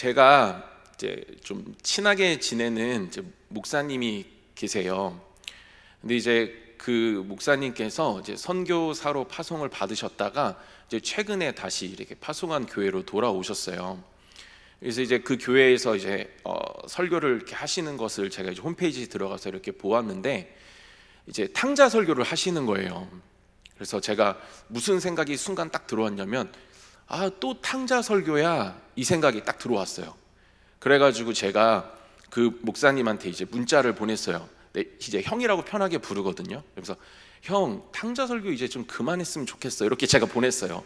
제가 이제 좀 친하게 지내는 이제 목사님이 계세요. 근데 이제 그 목사님께서 이제 선교사로 파송을 받으셨다가 이제 최근에 다시 이렇게 파송한 교회로 돌아오셨어요. 그래서 이제 그 교회에서 이제 설교를 이렇게 하시는 것을 제가 이제 홈페이지에 들어가서 이렇게 보았는데 이제 탕자 설교를 하시는 거예요. 그래서 제가 무슨 생각이 순간 딱 들어왔냐면 또 탕자 설교야, 이 생각이 딱 들어왔어요. 그래가지고 제가 그 목사님한테 이제 문자를 보냈어요. 네, 이제 형이라고 편하게 부르거든요. 그래서 형, 탕자 설교 이제 좀 그만했으면 좋겠어, 이렇게 제가 보냈어요.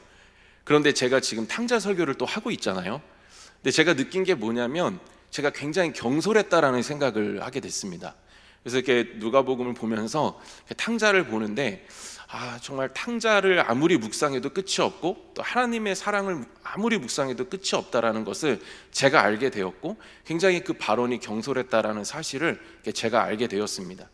그런데 제가 지금 탕자 설교를 또 하고 있잖아요. 근데 제가 느낀 게 뭐냐면 제가 굉장히 경솔했다라는 생각을 하게 됐습니다. 그래서 이렇게 누가복음을 보면서 탕자를 보는데 정말 탕자를 아무리 묵상해도 끝이 없고 또 하나님의 사랑을 아무리 묵상해도 끝이 없다라는 것을 제가 알게 되었고, 굉장히 그 발언이 경솔했다라는 사실을 제가 알게 되었습니다.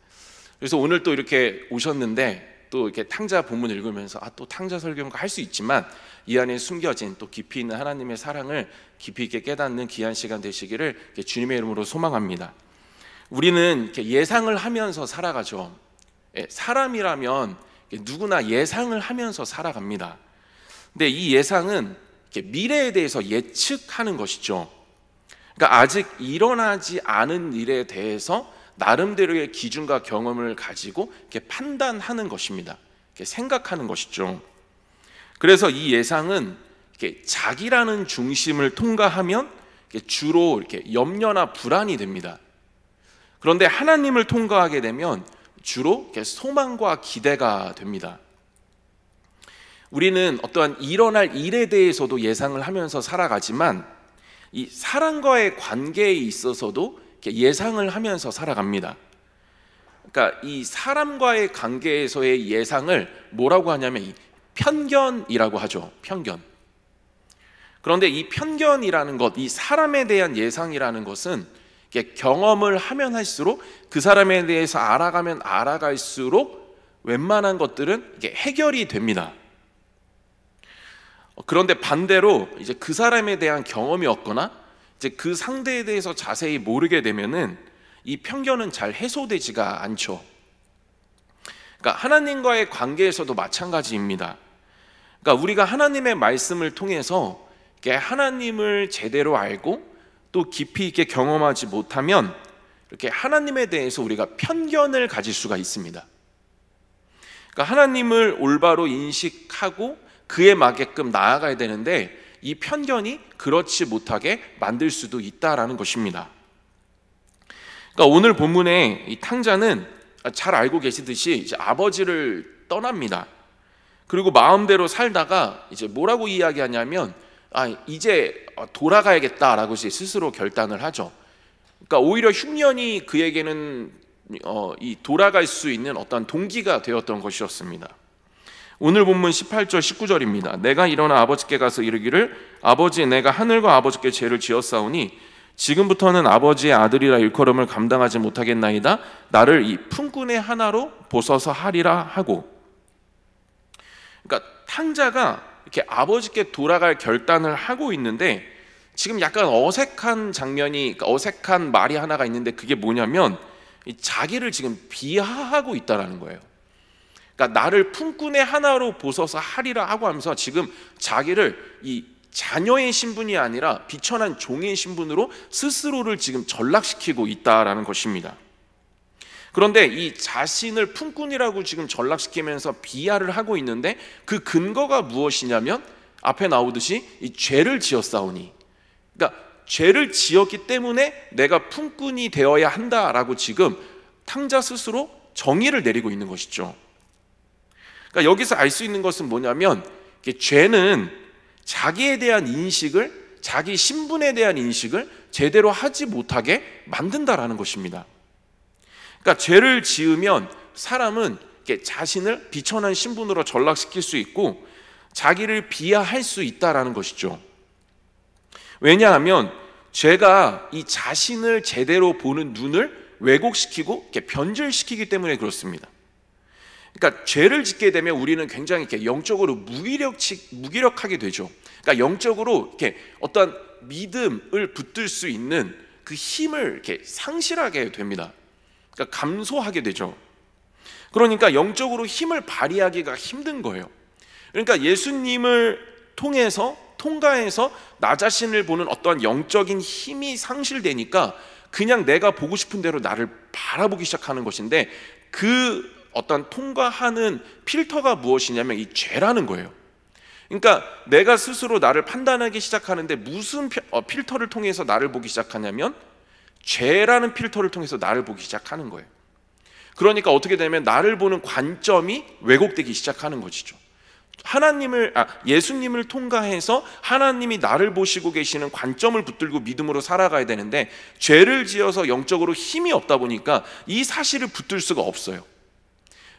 그래서 오늘 또 이렇게 오셨는데 또 이렇게 탕자 본문 읽으면서 또 탕자 설교인가 할 수 있지만 이 안에 숨겨진 또 깊이 있는 하나님의 사랑을 깊이 있게 깨닫는 귀한 시간 되시기를 주님의 이름으로 소망합니다. 우리는 이렇게 예상을 하면서 살아가죠. 사람이라면 누구나 예상을 하면서 살아갑니다. 근데 이 예상은 미래에 대해서 예측하는 것이죠. 그러니까 아직 일어나지 않은 일에 대해서 나름대로의 기준과 경험을 가지고 이렇게 판단하는 것입니다. 이렇게 생각하는 것이죠. 그래서 이 예상은 이렇게 자기라는 중심을 통과하면 주로 이렇게 염려나 불안이 됩니다. 그런데 하나님을 통과하게 되면 주로 소망과 기대가 됩니다. 우리는 어떠한 일어날 일에 대해서도 예상을 하면서 살아가지만 이 사람과의 관계에 있어서도 예상을 하면서 살아갑니다. 그러니까 이 사람과의 관계에서의 예상을 뭐라고 하냐면 이 편견이라고 하죠. 편견. 그런데 이 편견이라는 것, 이 사람에 대한 예상이라는 것은 경험을 하면 할수록, 그 사람에 대해서 알아가면 알아갈수록 웬만한 것들은 해결이 됩니다. 그런데 반대로 이제 그 사람에 대한 경험이 없거나 이제 그 상대에 대해서 자세히 모르게 되면은 이 편견은 잘 해소되지가 않죠. 그러니까 하나님과의 관계에서도 마찬가지입니다. 그러니까 우리가 하나님의 말씀을 통해서 하나님을 제대로 알고 또 깊이 있게 경험하지 못하면 이렇게 하나님에 대해서 우리가 편견을 가질 수가 있습니다. 그러니까 하나님을 올바로 인식하고 그에 맞게끔 나아가야 되는데 이 편견이 그렇지 못하게 만들 수도 있다라는 것입니다. 그러니까 오늘 본문의 이 탕자는 잘 알고 계시듯이 이제 아버지를 떠납니다. 그리고 마음대로 살다가 이제 뭐라고 이야기하냐면 이제 돌아가야겠다라고 스스로 결단을 하죠. 그러니까 오히려 흉년이 그에게는 이 돌아갈 수 있는 어떤 동기가 되었던 것이었습니다. 오늘 본문 18절 19절입니다. 내가 일어나 아버지께 가서 이르기를 아버지, 내가 하늘과 아버지께 죄를 지었사오니 지금부터는 아버지의 아들이라 일컬음을 감당하지 못하겠나이다. 나를 이 품꾼의 하나로 보소서 하리라 하고. 그러니까 탕자가 이렇게 아버지께 돌아갈 결단을 하고 있는데 지금 약간 어색한 장면이, 그러니까 어색한 말이 하나가 있는데 그게 뭐냐면 자기를 지금 비하하고 있다라는 거예요. 그러니까 나를 품꾼의 하나로 보소서 하리라 하고 하면서 지금 자기를 이 자녀의 신분이 아니라 비천한 종의 신분으로 스스로를 지금 전락시키고 있다라는 것입니다. 그런데 이 자신을 품꾼이라고 지금 전락시키면서 비하를 하고 있는데 그 근거가 무엇이냐면 앞에 나오듯이 이 죄를 지었사오니, 그러니까 죄를 지었기 때문에 내가 품꾼이 되어야 한다라고 지금 탕자 스스로 정의를 내리고 있는 것이죠. 그러니까 여기서 알 수 있는 것은 뭐냐면 죄는 자기에 대한 인식을, 자기 신분에 대한 인식을 제대로 하지 못하게 만든다라는 것입니다. 그러니까 죄를 지으면 사람은 자신을 비천한 신분으로 전락시킬 수 있고 자기를 비하할 수 있다라는 것이죠. 왜냐하면 죄가 이 자신을 제대로 보는 눈을 왜곡시키고 변질시키기 때문에 그렇습니다. 그러니까 죄를 짓게 되면 우리는 굉장히 이렇게 영적으로 무기력하게 되죠. 그러니까 영적으로 이렇게 어떤 믿음을 붙들 수 있는 그 힘을 이렇게 상실하게 됩니다. 그러니까 감소하게 되죠. 그러니까 영적으로 힘을 발휘하기가 힘든 거예요. 그러니까 예수님을 통과해서 나 자신을 보는 어떠한 영적인 힘이 상실되니까 그냥 내가 보고 싶은 대로 나를 바라보기 시작하는 것인데, 그 어떤 통과하는 필터가 무엇이냐면 이 죄라는 거예요. 그러니까 내가 스스로 나를 판단하기 시작하는데 무슨 필터를 통해서 나를 보기 시작하냐면 죄라는 필터를 통해서 나를 보기 시작하는 거예요. 그러니까 어떻게 되면 나를 보는 관점이 왜곡되기 시작하는 것이죠. 예수님을 통과해서 하나님이 나를 보시고 계시는 관점을 붙들고 믿음으로 살아가야 되는데, 죄를 지어서 영적으로 힘이 없다 보니까 이 사실을 붙들 수가 없어요.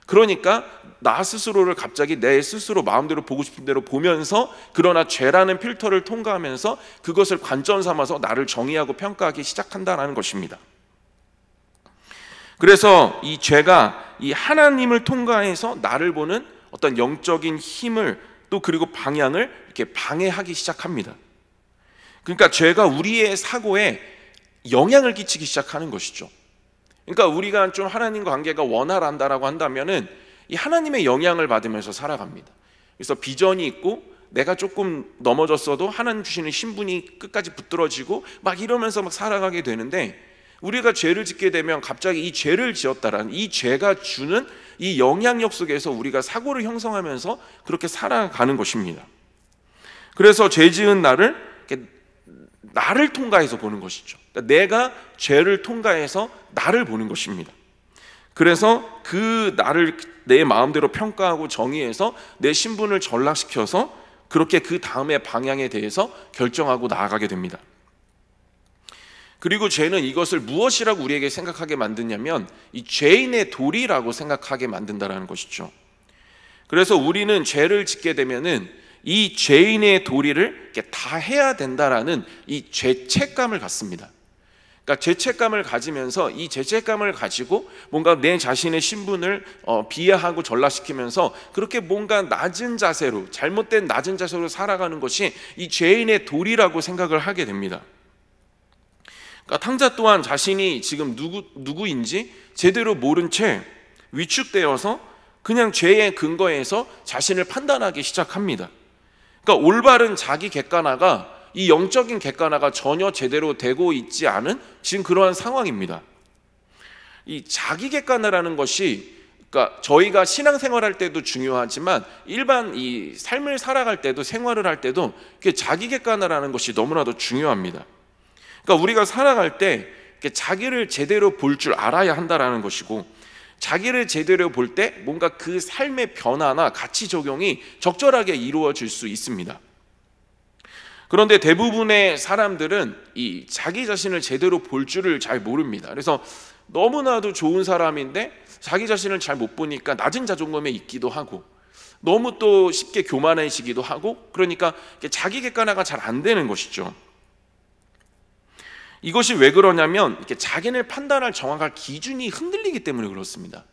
그러니까 나 스스로를 갑자기 내 스스로 마음대로 보고 싶은 대로 보면서, 그러나 죄라는 필터를 통과하면서 그것을 관점 삼아서 나를 정의하고 평가하기 시작한다는 것입니다. 그래서 이 죄가 이 하나님을 통과해서 나를 보는 어떤 영적인 힘을 또 그리고 방향을 이렇게 방해하기 시작합니다. 그러니까 죄가 우리의 사고에 영향을 끼치기 시작하는 것이죠. 그러니까 우리가 좀 하나님과 관계가 원활한다라고 한다면은 이 하나님의 영향을 받으면서 살아갑니다. 그래서 비전이 있고 내가 조금 넘어졌어도 하나님 주시는 신분이 끝까지 붙들어지고 막 이러면서 막 살아가게 되는데, 우리가 죄를 짓게 되면 갑자기 이 죄를 지었다라는 이 죄가 주는 이 영향력 속에서 우리가 사고를 형성하면서 그렇게 살아가는 것입니다. 그래서 죄 지은 나를 통과해서 보는 것이죠. 그러니까 내가 죄를 통과해서 나를 보는 것입니다. 그래서 그 나를 내 마음대로 평가하고 정의해서 내 신분을 전락시켜서 그렇게 그 다음의 방향에 대해서 결정하고 나아가게 됩니다. 그리고 죄는 이것을 무엇이라고 우리에게 생각하게 만드냐면 이 죄인의 도리라고 생각하게 만든다는 것이죠. 그래서 우리는 죄를 짓게 되면은 이 죄인의 도리를 다 해야 된다라는 이 죄책감을 갖습니다. 그러니까 죄책감을 가지면서 이 죄책감을 가지고 뭔가 내 자신의 신분을 비하하고 전락시키면서 그렇게 뭔가 낮은 자세로, 잘못된 낮은 자세로 살아가는 것이 이 죄인의 도리라고 생각을 하게 됩니다. 그러니까 탕자 또한 자신이 지금 누구인지 제대로 모른 채 위축되어서 그냥 죄의 근거에서 자신을 판단하기 시작합니다. 그러니까 올바른 자기 객관화가, 이 영적인 객관화가 전혀 제대로 되고 있지 않은 지금 그러한 상황입니다. 이 자기 객관화라는 것이, 그러니까 저희가 신앙생활할 때도 중요하지만 일반 이 삶을 살아갈 때도, 생활을 할 때도 자기 객관화라는 것이 너무나도 중요합니다. 그러니까 우리가 살아갈 때 자기를 제대로 볼 줄 알아야 한다라는 것이고, 자기를 제대로 볼 때 뭔가 그 삶의 변화나 가치 적용이 적절하게 이루어질 수 있습니다. 그런데 대부분의 사람들은 이 자기 자신을 제대로 볼 줄을 잘 모릅니다. 그래서 너무나도 좋은 사람인데 자기 자신을 잘 못 보니까 낮은 자존감에 있기도 하고, 너무 또 쉽게 교만해지기도 하고, 그러니까 자기 객관화가 잘 안 되는 것이죠. 이것이 왜 그러냐면 이렇게 자기를 판단할 정확한 기준이 흔들리기 때문에 그렇습니다.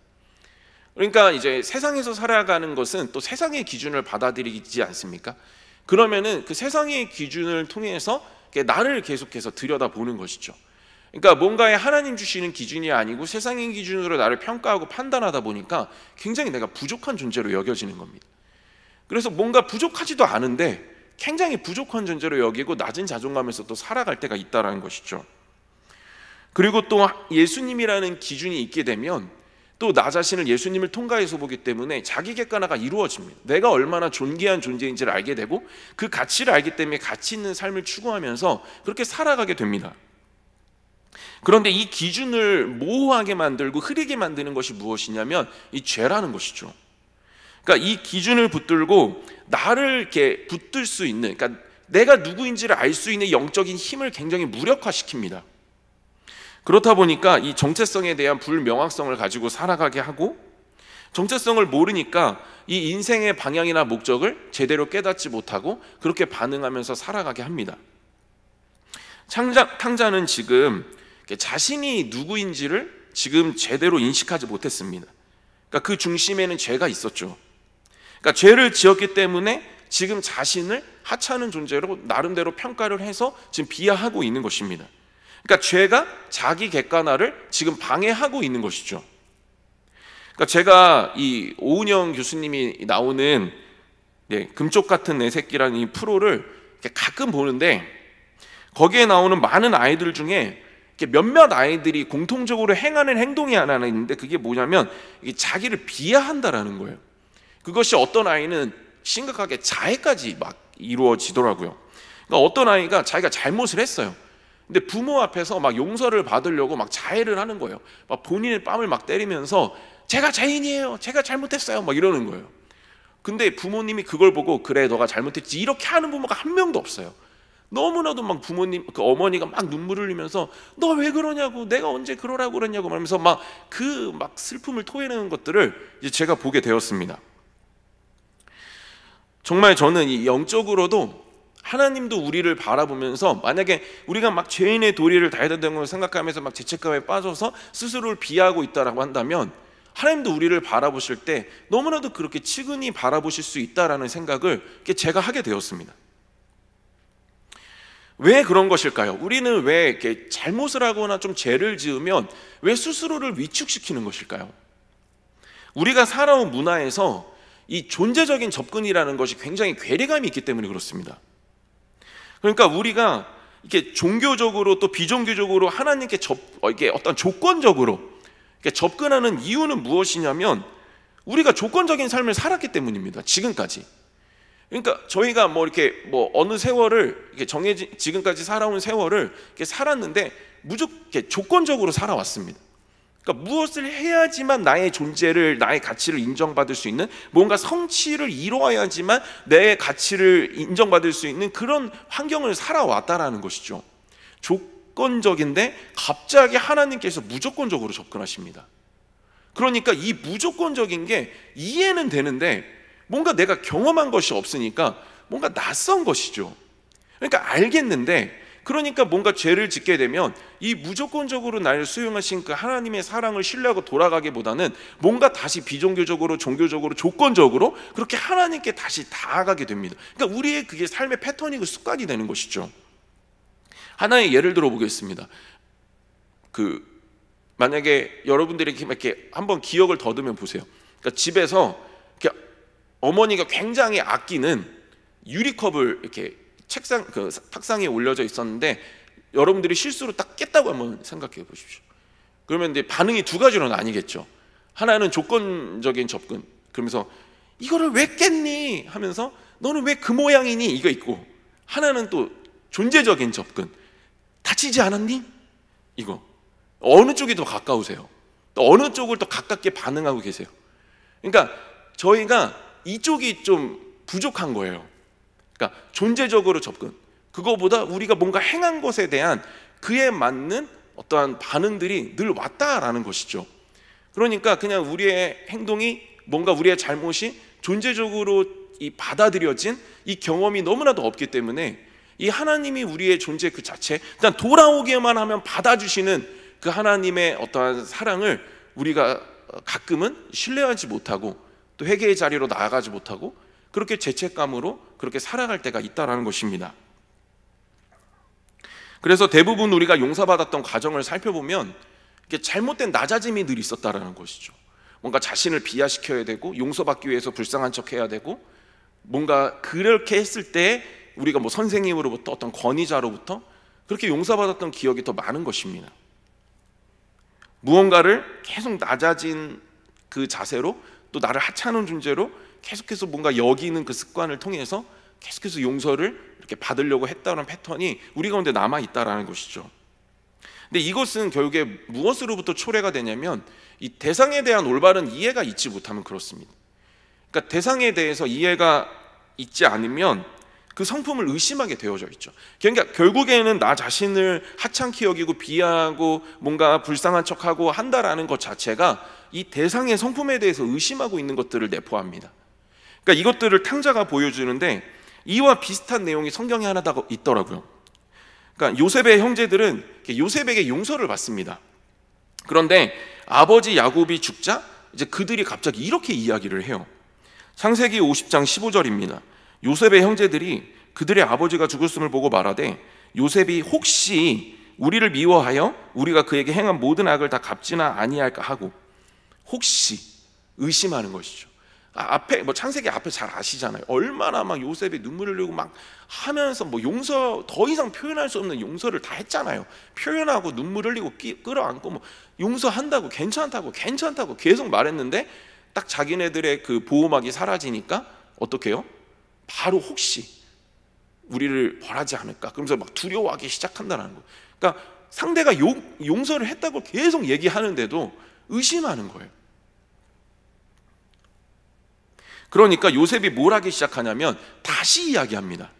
그러니까 이제 세상에서 살아가는 것은 또 세상의 기준을 받아들이지 않습니까? 그러면은 그 세상의 기준을 통해서 나를 계속해서 들여다보는 것이죠. 그러니까 뭔가에 하나님 주시는 기준이 아니고 세상의 기준으로 나를 평가하고 판단하다 보니까 굉장히 내가 부족한 존재로 여겨지는 겁니다. 그래서 뭔가 부족하지도 않은데 굉장히 부족한 존재로 여기고 낮은 자존감에서 또 살아갈 때가 있다는 것이죠. 그리고 또 예수님이라는 기준이 있게 되면 또 나 자신을 예수님을 통과해서 보기 때문에 자기 객관화가 이루어집니다. 내가 얼마나 존귀한 존재인지를 알게 되고 그 가치를 알기 때문에 가치 있는 삶을 추구하면서 그렇게 살아가게 됩니다. 그런데 이 기준을 모호하게 만들고 흐리게 만드는 것이 무엇이냐면 이 죄라는 것이죠. 그러니까 이 기준을 붙들고 나를 이렇게 붙들 수 있는, 그러니까 내가 누구인지를 알 수 있는 영적인 힘을 굉장히 무력화시킵니다. 그렇다 보니까 이 정체성에 대한 불명확성을 가지고 살아가게 하고, 정체성을 모르니까 이 인생의 방향이나 목적을 제대로 깨닫지 못하고 그렇게 반응하면서 살아가게 합니다. 탕자는 지금 자신이 누구인지를 지금 제대로 인식하지 못했습니다. 그러니까 그 중심에는 죄가 있었죠. 그러니까 죄를 지었기 때문에 지금 자신을 하찮은 존재로 나름대로 평가를 해서 지금 비하하고 있는 것입니다. 그러니까 죄가 자기 객관화를 지금 방해하고 있는 것이죠. 그러니까 제가 이 오은영 교수님이 나오는 금쪽 같은 내 새끼라는 이 프로를 가끔 보는데, 거기에 나오는 많은 아이들 중에 몇몇 아이들이 공통적으로 행하는 행동이 하나 있는데, 그게 뭐냐면 자기를 비하한다라는 거예요. 그것이 어떤 아이는 심각하게 자해까지 막 이루어지더라고요. 그러니까 어떤 아이가 자기가 잘못을 했어요. 근데 부모 앞에서 막 용서를 받으려고 막 자해를 하는 거예요. 막 본인의 뺨을 막 때리면서 제가 죄인이에요, 제가 잘못했어요, 막 이러는 거예요. 근데 부모님이 그걸 보고 그래 너가 잘못했지 이렇게 하는 부모가 한 명도 없어요. 너무나도 막 부모님, 그 어머니가 막 눈물을 흘리면서 너 왜 그러냐고, 내가 언제 그러라고 그랬냐고 말하면서 막 슬픔을 토해내는 것들을 이제 제가 보게 되었습니다. 정말 저는 이 영적으로도 하나님도 우리를 바라보면서, 만약에 우리가 막 죄인의 도리를 다해야 된다는 걸 생각하면서 막 죄책감에 빠져서 스스로를 비하하고 있다라고 한다면, 하나님도 우리를 바라보실 때 너무나도 그렇게 측은히 바라보실 수 있다라는 생각을 제가 하게 되었습니다. 왜 그런 것일까요? 우리는 왜 이렇게 잘못을 하거나 좀 죄를 지으면 왜 스스로를 위축시키는 것일까요? 우리가 살아온 문화에서 이 존재적인 접근이라는 것이 굉장히 괴리감이 있기 때문에 그렇습니다. 그러니까 우리가 이렇게 종교적으로 또 비종교적으로 하나님께 이게 어떤 조건적으로 이렇게 접근하는 이유는 무엇이냐면, 우리가 조건적인 삶을 살았기 때문입니다. 지금까지. 그러니까 저희가 이렇게 어느 세월을 이렇게 지금까지 살아온 세월을 이렇게 살았는데 무조건 이렇게 조건적으로 살아왔습니다. 그러니까 무엇을 해야지만 나의 존재를, 나의 가치를 인정받을 수 있는, 뭔가 성취를 이루어야지만 내 가치를 인정받을 수 있는 그런 환경을 살아왔다라는 것이죠. 조건적인데 갑자기 하나님께서 무조건적으로 접근하십니다. 그러니까 이 무조건적인 게 이해는 되는데 뭔가 내가 경험한 것이 없으니까 뭔가 낯선 것이죠. 그러니까 알겠는데, 그러니까 뭔가 죄를 짓게 되면 이 무조건적으로 나를 수용하신 그 하나님의 사랑을 신뢰하고 돌아가기보다는 뭔가 다시 비종교적으로, 종교적으로, 조건적으로 그렇게 하나님께 다시 다가가게 됩니다. 그러니까 우리의 그게 삶의 패턴이고 습관이 되는 것이죠. 하나의 예를 들어 보겠습니다. 만약에 여러분들이 이렇게 한번 기억을 더듬어 보세요. 그러니까 집에서 이렇게 어머니가 굉장히 아끼는 유리컵을 이렇게 탁상에 올려져 있었는데 여러분들이 실수로 딱 깼다고 한번 생각해 보십시오. 그러면 이제 반응이 두 가지로 나뉘겠죠. 하나는 조건적인 접근, 그러면서 이거를 왜 깼니 하면서 너는 왜 그 모양이니, 이거 있고, 하나는 또 존재적인 접근, 다치지 않았니? 이거. 어느 쪽이 더 가까우세요? 또 어느 쪽을 더 가깝게 반응하고 계세요? 그러니까 저희가 이쪽이 좀 부족한 거예요. 그러니까 존재적으로 접근, 그거보다 우리가 뭔가 행한 것에 대한 그에 맞는 어떠한 반응들이 늘 왔다라는 것이죠. 그러니까 그냥 우리의 행동이, 뭔가 우리의 잘못이 존재적으로 받아들여진 이 경험이 너무나도 없기 때문에 이 하나님이 우리의 존재 그 자체, 일단 돌아오기만 하면 받아주시는 그 하나님의 어떠한 사랑을 우리가 가끔은 신뢰하지 못하고 또 회개의 자리로 나아가지 못하고 그렇게 죄책감으로 그렇게 살아갈 때가 있다는 것입니다. 그래서 대부분 우리가 용서받았던 과정을 살펴보면 이게 잘못된 낮아짐이 늘 있었다는 것이죠. 뭔가 자신을 비하시켜야 되고, 용서받기 위해서 불쌍한 척해야 되고, 뭔가 그렇게 했을 때 우리가 선생님으로부터, 어떤 권위자로부터 그렇게 용서받았던 기억이 더 많은 것입니다. 무언가를 계속 낮아진 그 자세로, 또 나를 하찮은 존재로 계속해서 뭔가 여기는 그 습관을 통해서 계속해서 용서를 이렇게 받으려고 했다는 패턴이 우리 가운데 남아있다는 것이죠. 근데 이것은 결국에 무엇으로부터 초래가 되냐면, 이 대상에 대한 올바른 이해가 있지 못하면 그렇습니다. 그러니까 대상에 대해서 이해가 있지 않으면 그 성품을 의심하게 되어져 있죠. 그러니까 결국에는 나 자신을 하찮게 여기고 비하하고 뭔가 불쌍한 척하고 한다라는 것 자체가 이 대상의 성품에 대해서 의심하고 있는 것들을 내포합니다. 그러니까 이것들을 탕자가 보여주는데, 이와 비슷한 내용이 성경에 하나 더 있더라고요. 그러니까 요셉의 형제들은 요셉에게 용서를 받습니다. 그런데 아버지 야곱이 죽자 이제 그들이 갑자기 이렇게 이야기를 해요. 창세기 50장 15절입니다. 요셉의 형제들이 그들의 아버지가 죽었음을 보고 말하되 요셉이 혹시 우리를 미워하여 우리가 그에게 행한 모든 악을 다 갚지나 아니할까 하고, 혹시 의심하는 것이죠. 앞에 창세기 앞에 잘 아시잖아요. 얼마나 막 요셉이 눈물을 흘리고 막 하면서 용서, 더 이상 표현할 수 없는 용서를 다 했잖아요. 표현하고 눈물 흘리고 끌어안고 용서한다고, 괜찮다고 계속 말했는데 딱 자기네들의 그 보호막이 사라지니까 어떻게 해요? 바로 혹시 우리를 벌하지 않을까, 그러면서 막 두려워하기 시작한다는 거. 그러니까 상대가 용서를 했다고 계속 얘기하는데도 의심하는 거예요. 그러니까 요셉이 뭘 하기 시작하냐면 다시 이야기합니다.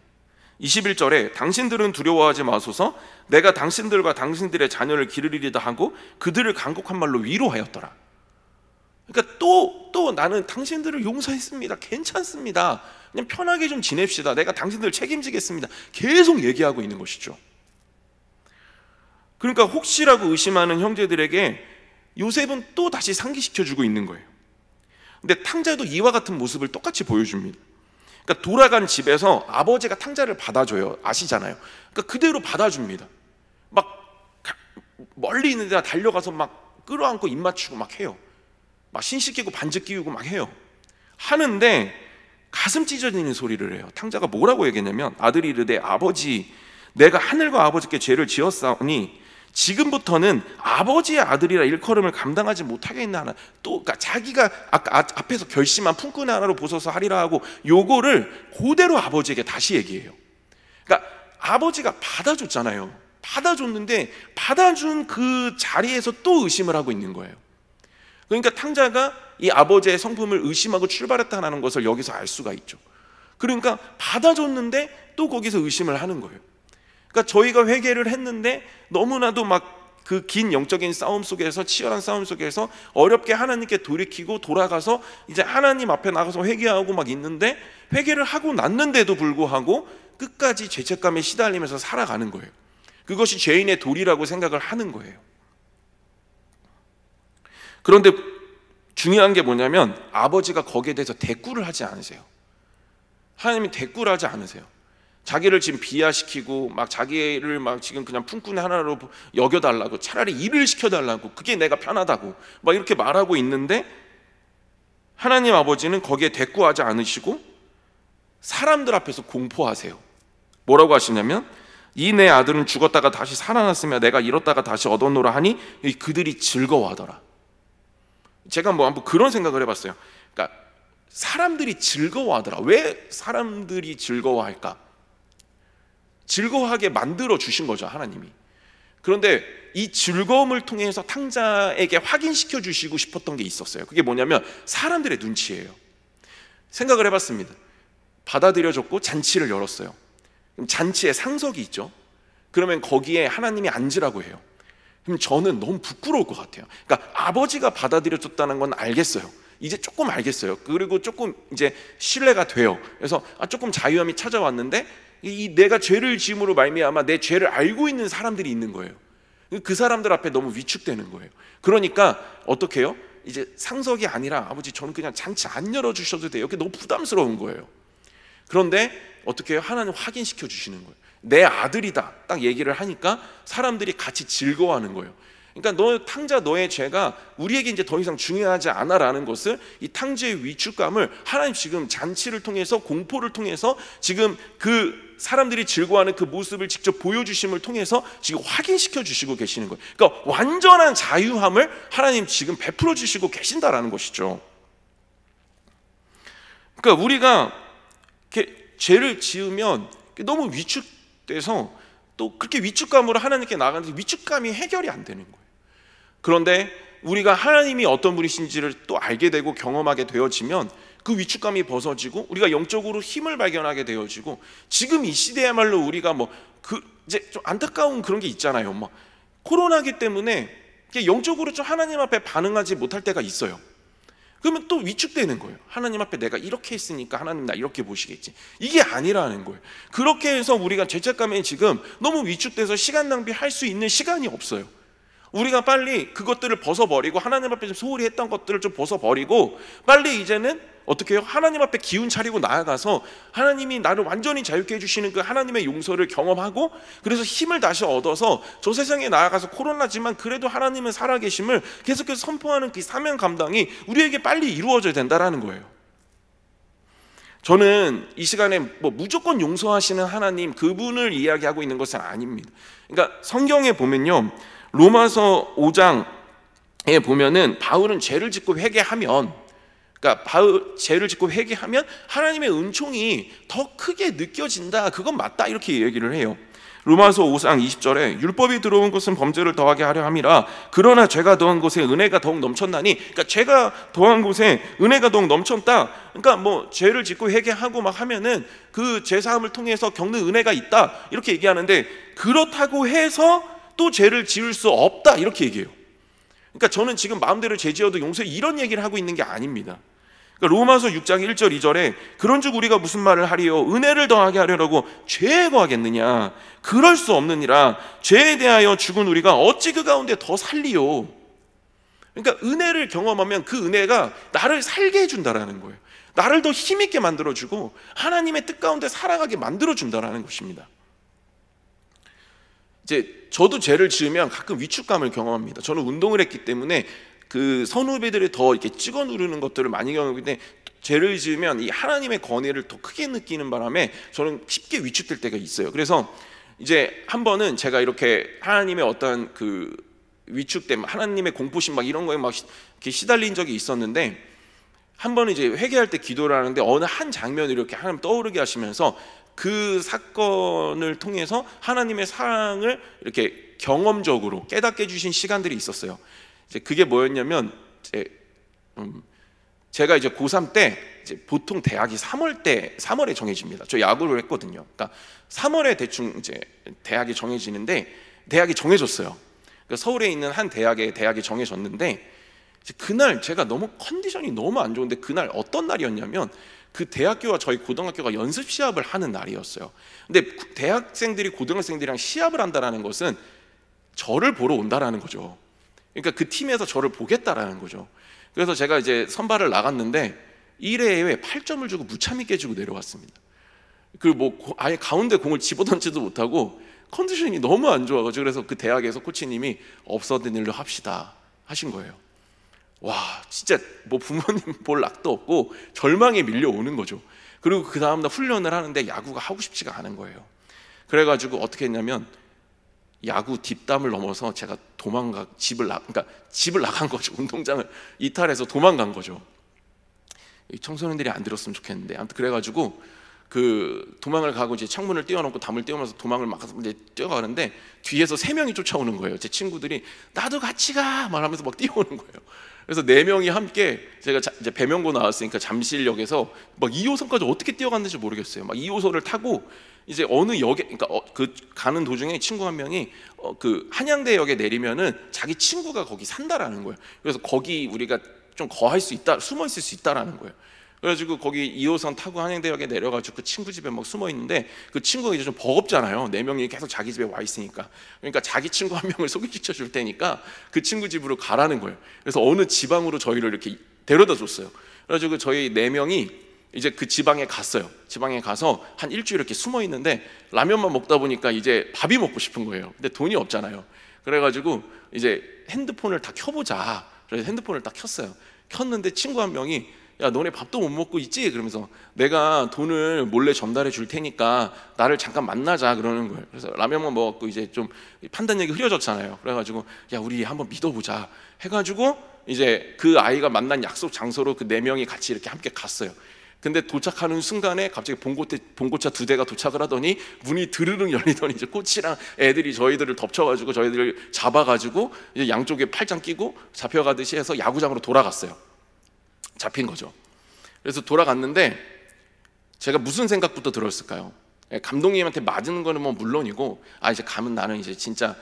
21절에 당신들은 두려워하지 마소서, 내가 당신들과 당신들의 자녀를 기르리리다 하고 그들을 간곡한 말로 위로하였더라. 그러니까 또 나는 당신들을 용서했습니다, 괜찮습니다, 그냥 편하게 좀 지냅시다, 내가 당신들을 책임지겠습니다, 계속 얘기하고 있는 것이죠. 그러니까 혹시라고 의심하는 형제들에게 요셉은 또 다시 상기시켜주고 있는 거예요. 근데 탕자도 이와 같은 모습을 똑같이 보여줍니다. 그러니까 돌아간 집에서 아버지가 탕자를 받아줘요. 아시잖아요. 그러니까 그대로 받아줍니다. 막 멀리 있는 데다 달려가서 막 끌어안고 입 맞추고 막 해요. 막 신식 끼고 반지 끼우고 막 해요. 하는데 가슴 찢어지는 소리를 해요. 탕자가 뭐라고 얘기했냐면, 아들이 이르되 아버지, 내가 하늘과 아버지께 죄를 지었사오니 지금부터는 아버지의 아들이라 일컬음을 감당하지 못하겠나. 또 그러니까 자기가 아까 앞에서 결심한 품꾼의 하나로 보소서 하리라 하고 요거를 그대로 아버지에게 다시 얘기해요. 그러니까 아버지가 받아줬잖아요. 받아줬는데 받아준 그 자리에서 또 의심을 하고 있는 거예요. 그러니까 탕자가 이 아버지의 성품을 의심하고 출발했다는 것을 여기서 알 수가 있죠. 그러니까 받아줬는데 또 거기서 의심을 하는 거예요. 그러니까 저희가 회개를 했는데 너무나도 막 그 긴 영적인 싸움 속에서, 치열한 싸움 속에서 어렵게 하나님께 돌이키고 돌아가서 이제 하나님 앞에 나가서 회개하고 막 있는데, 회개를 하고 났는데도 불구하고 끝까지 죄책감에 시달리면서 살아가는 거예요. 그것이 죄인의 도리라고 생각을 하는 거예요. 그런데 중요한 게 뭐냐면 아버지가 거기에 대해서 대꾸를 하지 않으세요. 하나님이 대꾸를 하지 않으세요. 자기를 지금 비하시키고 막 자기를 막 지금 그냥 품꾼의 하나로 여겨달라고, 차라리 일을 시켜달라고, 그게 내가 편하다고 막 이렇게 말하고 있는데, 하나님 아버지는 거기에 대꾸하지 않으시고 사람들 앞에서 공포하세요. 뭐라고 하시냐면, 이 내 아들은 죽었다가 다시 살아났으며 내가 잃었다가 다시 얻었노라 하니 그들이 즐거워하더라. 제가 한번 그런 생각을 해봤어요. 그러니까 사람들이 즐거워하더라. 왜 사람들이 즐거워할까? 즐거워하게 만들어 주신 거죠, 하나님이. 그런데 이 즐거움을 통해서 탕자에게 확인시켜 주시고 싶었던 게 있었어요. 그게 뭐냐면 사람들의 눈치예요. 생각을 해봤습니다. 받아들여줬고 잔치를 열었어요. 그럼 잔치에 상석이 있죠. 그러면 거기에 하나님이 앉으라고 해요. 그럼 저는 너무 부끄러울 것 같아요. 그러니까 아버지가 받아들여줬다는 건 알겠어요. 이제 조금 알겠어요. 그리고 조금 이제 신뢰가 돼요. 그래서 조금 자유함이 찾아왔는데, 이 내가 죄를 지음으로 말미암아 내 죄를 알고 있는 사람들이 있는 거예요. 그 사람들 앞에 너무 위축되는 거예요. 그러니까 어떻게 해요? 이제 상석이 아니라, 아버지 저는 그냥 잔치 안 열어주셔도 돼요. 이게 너무 부담스러운 거예요. 그런데 어떻게 해요? 하나님 확인시켜 주시는 거예요. 내 아들이다 딱 얘기를 하니까 사람들이 같이 즐거워하는 거예요. 그러니까 너 탕자, 너의 죄가 우리에게 이제 더 이상 중요하지 않아라는 것을, 이 탕자의 위축감을 하나님 지금 잔치를 통해서, 공포를 통해서 지금 그 사람들이 즐거워하는 그 모습을 직접 보여주심을 통해서 지금 확인시켜 주시고 계시는 거예요. 그러니까 완전한 자유함을 하나님 지금 베풀어 주시고 계신다라는 것이죠. 그러니까 우리가 이렇게 죄를 지으면 너무 위축돼서 또 그렇게 위축감으로 하나님께 나가는데 위축감이 해결이 안 되는 거예요. 그런데 우리가 하나님이 어떤 분이신지를 또 알게 되고 경험하게 되어지면 그 위축감이 벗어지고 우리가 영적으로 힘을 발견하게 되어지고, 지금 이 시대야말로 우리가 이제 좀 안타까운 그런 게 있잖아요. 코로나기 때문에 영적으로 좀 하나님 앞에 반응하지 못할 때가 있어요. 그러면 또 위축되는 거예요. 하나님 앞에 내가 이렇게 했으니까 하나님 나 이렇게 보시겠지. 이게 아니라는 거예요. 그렇게 해서 우리가 죄책감에 지금 너무 위축돼서 시간 낭비할 수 있는 시간이 없어요. 우리가 빨리 그것들을 벗어버리고 하나님 앞에 좀 소홀히 했던 것들을 좀 벗어버리고 빨리 이제는 어떻게 해요? 하나님 앞에 기운 차리고 나아가서 하나님이 나를 완전히 자유케 해주시는 그 하나님의 용서를 경험하고, 그래서 힘을 다시 얻어서 저 세상에 나아가서 코로나지만 그래도 하나님은 살아계심을 계속해서 선포하는 그 사명 감당이 우리에게 빨리 이루어져야 된다는 거예요. 저는 이 시간에 뭐 무조건 용서하시는 하나님 그분을 이야기하고 있는 것은 아닙니다. 그러니까 성경에 보면요, 로마서 5장에 보면은 바울은 죄를 짓고 회개하면, 그러니까 죄를 짓고 회개하면 하나님의 은총이 더 크게 느껴진다, 그건 맞다, 이렇게 얘기를 해요. 로마서 5장 20절에 율법이 들어온 것은 범죄를 더하게 하려 함이라 그러나 죄가 더한 곳에 은혜가 더욱 넘쳤나니, 그러니까 죄가 더한 곳에 은혜가 더욱 넘쳤다. 그러니까 뭐 죄를 짓고 회개하고 막 하면은 그 죄 사함을 통해서 겪는 은혜가 있다, 이렇게 얘기하는데, 그렇다고 해서 또 죄를 지을 수 없다, 이렇게 얘기해요. 그러니까 저는 지금 마음대로 죄 지어도 용서해, 이런 얘기를 하고 있는 게 아닙니다. 그러니까 로마서 6장 1절 2절에 그런즉 우리가 무슨 말을 하리요? 은혜를 더하게 하려고 죄에 거하겠느냐? 그럴 수 없느니라. 죄에 대하여 죽은 우리가 어찌 그 가운데 더 살리요? 그러니까 은혜를 경험하면 그 은혜가 나를 살게 해준다라는 거예요. 나를 더 힘있게 만들어주고 하나님의 뜻 가운데 살아가게 만들어준다라는 것입니다. 이제 저도 죄를 지으면 가끔 위축감을 경험합니다. 저는 운동을 했기 때문에 그 선후배들이 더 이렇게 찍어 누르는 것들을 많이 경험하기 때문에 죄를 지으면 이 하나님의 권위를 더 크게 느끼는 바람에 저는 쉽게 위축될 때가 있어요. 그래서 이제 한 번은 제가 이렇게 하나님의 어떤 그 위축됨, 하나님의 공포심 막 이런 거에 막 이렇게 시달린 적이 있었는데, 한 번은 이제 회개할 때 기도를 하는데 어느 한 장면을 이렇게 하나님 떠오르게 하시면서 그 사건을 통해서 하나님의 사랑을 이렇게 경험적으로 깨닫게 해주신 시간들이 있었어요. 이제 그게 뭐였냐면, 제가 이제 고3 때 이제 보통 대학이 3월에 정해집니다. 저 야구를 했거든요. 그러니까 3월에 대충 이제 대학이 정해지는데, 대학이 정해졌어요. 그러니까 서울에 있는 한 대학이 정해졌는데, 그날 제가 너무 컨디션이 너무 안 좋은데, 그날 어떤 날이었냐면 그 대학교와 저희 고등학교가 연습 시합을 하는 날이었어요. 근데 대학생들이 고등학생들이랑 시합을 한다는 것은 저를 보러 온다라는 거죠. 그러니까 그 팀에서 저를 보겠다라는 거죠. 그래서 제가 이제 선발을 나갔는데 1회에 8점을 주고 무참히 깨지고 내려왔습니다. 그리고 뭐 아예 가운데 공을 집어던지도 못하고 컨디션이 너무 안 좋아가지고, 그래서 그 대학에서 코치님이 없어진 일로 합시다 하신 거예요. 와, 진짜 뭐 부모님 볼 낙도 없고 절망에 밀려오는 거죠. 그리고 그 다음날 훈련을 하는데 야구가 하고 싶지가 않은 거예요. 그래가지고 어떻게 했냐면 야구 뒷담을 넘어서 제가 집을 나간 거죠. 운동장을 이탈해서 도망간 거죠. 청소년들이 안 들었으면 좋겠는데, 아무튼 그래가지고 그 도망을 가고 이제 창문을 띄워놓고 담을 띄우면서 도망을 막 이제 뛰어가는데 뒤에서 3명이 쫓아오는 거예요. 제 친구들이 나도 같이 가 말하면서 막 뛰어오는 거예요. 그래서 4명이 함께, 제가 이제 배명고 나왔으니까 잠실역에서 막 2호선까지 어떻게 뛰어갔는지 모르겠어요. 막 2호선을 타고 이제 어느 역에, 그러니까 그 가는 도중에 친구 한 명이 그 한양대역에 내리면은 자기 친구가 거기 산다라는 거예요. 그래서 거기 우리가 좀 거할 수 있다, 숨어 있을 수 있다라는 거예요. 그래가지고 거기 2호선 타고 한양대역에 내려가지고 그 친구 집에 막 숨어 있는데, 그 친구가 이제 좀 버겁잖아요. 4명이 계속 자기 집에 와 있으니까. 그러니까 자기 친구 한 명을 소개시켜 줄 테니까 그 친구 집으로 가라는 거예요. 그래서 어느 지방으로 저희를 이렇게 데려다 줬어요. 그래가지고 저희 4명이 이제 그 지방에 갔어요. 지방에 가서 한 일주일 이렇게 숨어 있는데 라면만 먹다 보니까 이제 밥이 먹고 싶은 거예요. 근데 돈이 없잖아요. 그래가지고 이제 핸드폰을 다 켜보자. 그래서 핸드폰을 딱 켰어요. 켰는데 친구 한 명이 야, 너네 밥도 못 먹고 있지? 그러면서 내가 돈을 몰래 전달해 줄 테니까 나를 잠깐 만나자 그러는 거예요. 그래서 라면만 먹었고 이제 좀 판단력이 흐려졌잖아요. 그래가지고 야, 우리 한번 믿어보자 해가지고 이제 그 아이가 만난 약속 장소로 그 4명이 같이 이렇게 함께 갔어요. 근데 도착하는 순간에 갑자기 봉고차 2대가 도착을 하더니 문이 드르륵 열리더니 이제 코치랑 애들이 저희들을 덮쳐가지고 저희들을 잡아가지고 이제 양쪽에 팔짱 끼고 잡혀가듯이 해서 야구장으로 돌아갔어요. 잡힌 거죠. 그래서 돌아갔는데 제가 무슨 생각부터 들었을까요? 감독님한테 맞는 거는 뭐 물론이고, 이제 가면 나는 이제 진짜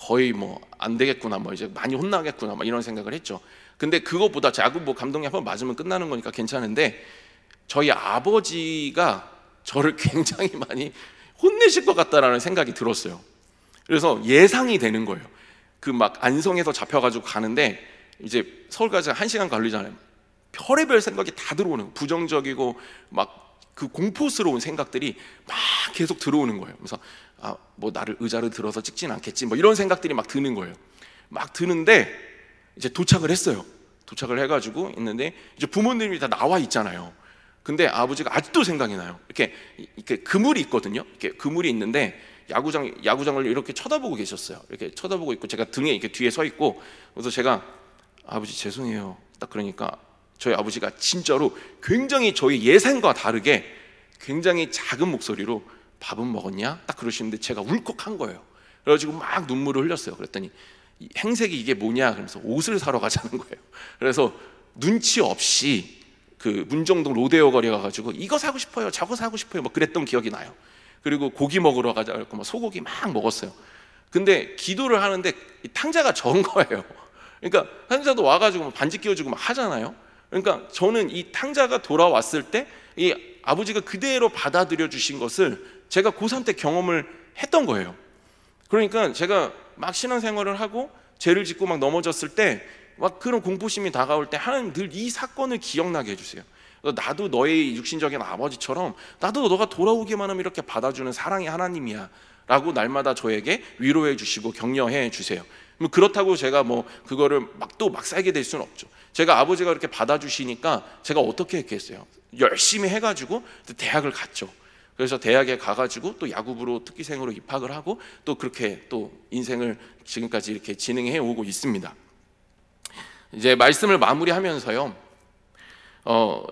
거의 뭐 안 되겠구나, 뭐 이제 많이 혼나겠구나, 막 이런 생각을 했죠. 근데 그것보다 야구 뭐 감독님 한번 맞으면 끝나는 거니까 괜찮은데, 저희 아버지가 저를 굉장히 많이 혼내실 것 같다라는 생각이 들었어요. 그래서 예상이 되는 거예요. 그 막 안성에서 잡혀가지고 가는데 이제 서울까지 1시간 걸리잖아요. 별의별 생각이 다 들어오는 거예요. 부정적이고 막 그 공포스러운 생각들이 막 계속 들어오는 거예요. 그래서 뭐 나를 의자를 들어서 찍진 않겠지, 뭐 이런 생각들이 막 드는 거예요. 막 드는데 이제 도착을 했어요. 도착을 해가지고 있는데 이제 부모님이 다 나와 있잖아요. 근데 아버지가 아직도 생각이 나요. 이렇게 그물이 있거든요. 이렇게 그물이 있는데 야구장을 이렇게 쳐다보고 계셨어요. 이렇게 쳐다보고 있고 제가 등에 이렇게 뒤에 서 있고, 그래서 제가 아버지 죄송해요. 딱 그러니까 저희 아버지가 진짜로 굉장히 저희 예상과 다르게 굉장히 작은 목소리로 밥은 먹었냐? 딱 그러시는데 제가 울컥한 거예요. 그래가지고 막 눈물을 흘렸어요. 그랬더니 행색이 이게 뭐냐? 그러면서 옷을 사러 가자는 거예요. 그래서 눈치 없이 그 문정동 로데오 거리 가가지고 이거 사고 싶어요, 저거 사고 싶어요, 뭐 그랬던 기억이 나요. 그리고 고기 먹으러 가자 그래서 막 소고기 막 먹었어요. 근데 기도를 하는데 탕자가 적은 거예요. 그러니까 탕자도 와가지고 반지 끼워주고 막 하잖아요. 그러니까 저는 이 탕자가 돌아왔을 때 이 아버지가 그대로 받아들여 주신 것을 제가 고3 때 경험을 했던 거예요. 그러니까 제가 막 신앙생활을 하고 죄를 짓고 막 넘어졌을 때 막 그런 공포심이 다가올 때 하나님 늘 이 사건을 기억나게 해주세요. 나도 너의 육신적인 아버지처럼 나도 너가 돌아오기만 하면 이렇게 받아주는 사랑의 하나님이야 라고 날마다 저에게 위로해 주시고 격려해 주세요. 그렇다고 제가 뭐 그거를 막 살게 될 수는 없죠. 제가 아버지가 이렇게 받아주시니까 제가 어떻게 했겠어요? 열심히 해가지고 대학을 갔죠. 그래서 대학에 가가지고 또 야구부로 특기생으로 입학을 하고 또 그렇게 또 인생을 지금까지 이렇게 진행해 오고 있습니다. 이제 말씀을 마무리하면서요,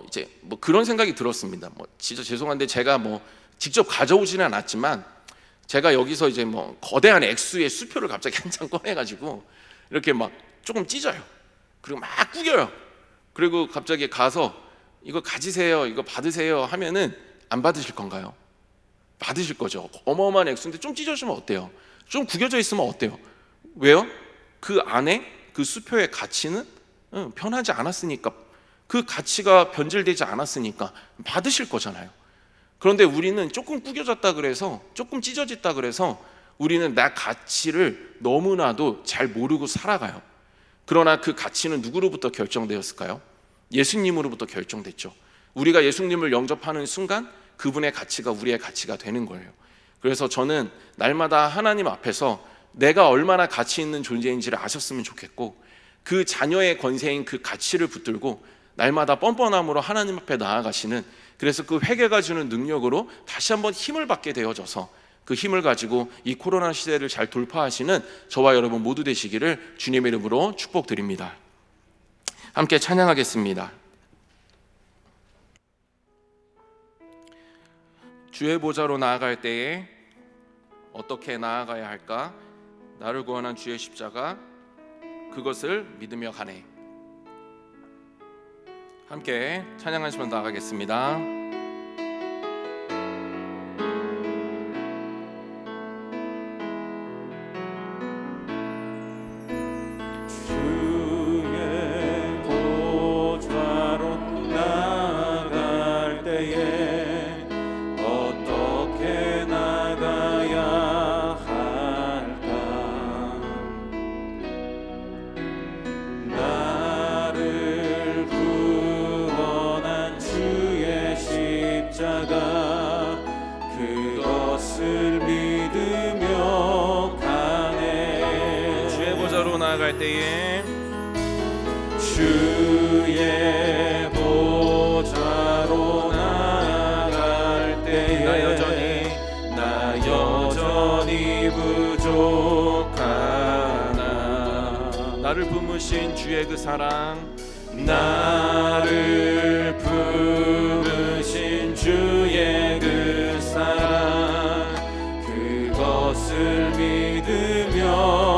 이제 뭐 그런 생각이 들었습니다. 뭐 진짜 죄송한데 제가 뭐 직접 가져오지는 않았지만 제가 여기서 이제 뭐 거대한 액수의 수표를 갑자기 한 장 꺼내가지고 이렇게 막 조금 찢어요. 그리고 막 구겨요. 그리고 갑자기 가서 이거 가지세요, 이거 받으세요 하면은 안 받으실 건가요? 받으실 거죠. 어마어마한 액수인데 좀 찢어지면 어때요? 좀 구겨져 있으면 어때요? 왜요? 그 안에 그 수표의 가치는 변하지 않았으니까, 그 가치가 변질되지 않았으니까 받으실 거잖아요. 그런데 우리는 조금 구겨졌다 그래서, 조금 찢어졌다 그래서 우리는 나 가치를 너무나도 잘 모르고 살아가요. 그러나 그 가치는 누구로부터 결정되었을까요? 예수님으로부터 결정됐죠. 우리가 예수님을 영접하는 순간 그분의 가치가 우리의 가치가 되는 거예요. 그래서 저는 날마다 하나님 앞에서 내가 얼마나 가치 있는 존재인지를 아셨으면 좋겠고, 그 자녀의 권세인 그 가치를 붙들고 날마다 뻔뻔함으로 하나님 앞에 나아가시는, 그래서 그 회개가 주는 능력으로 다시 한번 힘을 받게 되어져서 그 힘을 가지고 이 코로나 시대를 잘 돌파하시는 저와 여러분 모두 되시기를 주님의 이름으로 축복드립니다. 함께 찬양하겠습니다. 주의 보좌로 나아갈 때에 어떻게 나아가야 할까? 나를 구원한 주의 십자가, 그것을 믿으며 가네. 함께 찬양하시면 나가겠습니다. 나아갈 때에 주의 보좌로 나아갈 때에 나 여전히 부족하나, 나를 품으신 주의 그 사랑, 나를 품으신 주의 그 사랑, 그것을 믿으며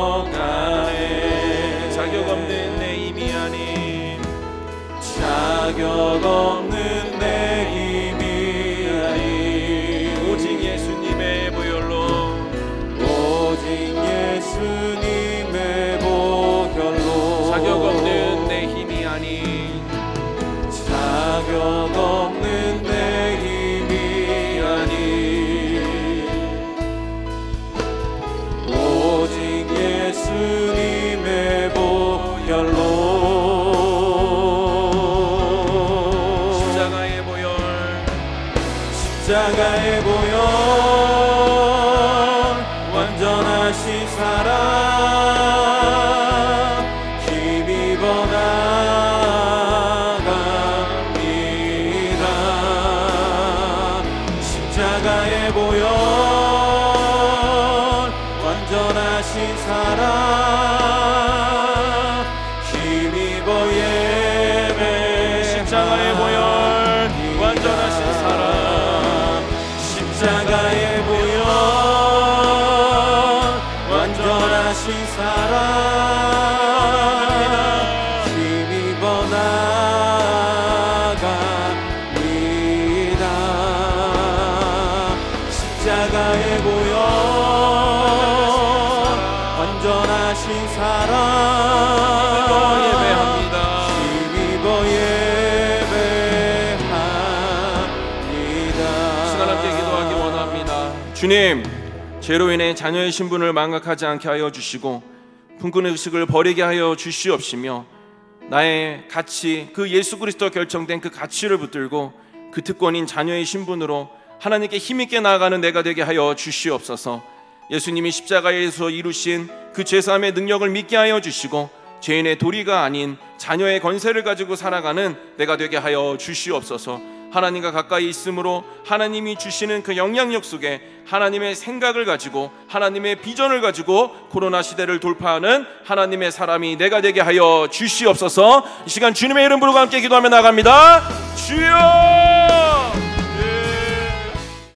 자격 없는 내 힘이 아닌, 자격 없는 내 힘이 아닌, 오직 예수님의 보혈로, 오직 예수님의 보혈로, 자격 없는 내 힘이 아닌, 자격 없는 내 힘이 아닌, 오직 예수님 십자가의 보혈 완전하신 사랑 힘입어 예배 십자가의 보혈 완전하신 사랑 십자가의 보혈 완전하신 사랑 힘입어 나갑니다 십자가의 보혈 완전하신 사랑 예배합니다 힘입어 예배합니다 시간 함께 기도하기 원합니다. 주님, 죄로 인해 자녀의 신분을 망각하지 않게 하여 주시고 품꾼 의식을 버리게 하여 주시옵시며 나의 가치, 그 예수 그리스도 결정된 그 가치를 붙들고 그 특권인 자녀의 신분으로 하나님께 힘있게 나아가는 내가 되게 하여 주시옵소서. 예수님이 십자가에서 이루신 그 죄사함의 능력을 믿게 하여 주시고 죄인의 도리가 아닌 자녀의 권세를 가지고 살아가는 내가 되게 하여 주시옵소서. 하나님과 가까이 있으므로 하나님이 주시는 그 영향력 속에 하나님의 생각을 가지고 하나님의 비전을 가지고 코로나 시대를 돌파하는 하나님의 사람이 내가 되게 하여 주시옵소서. 이 시간 주님의 이름 부르고 함께 기도하며 나갑니다. 주여!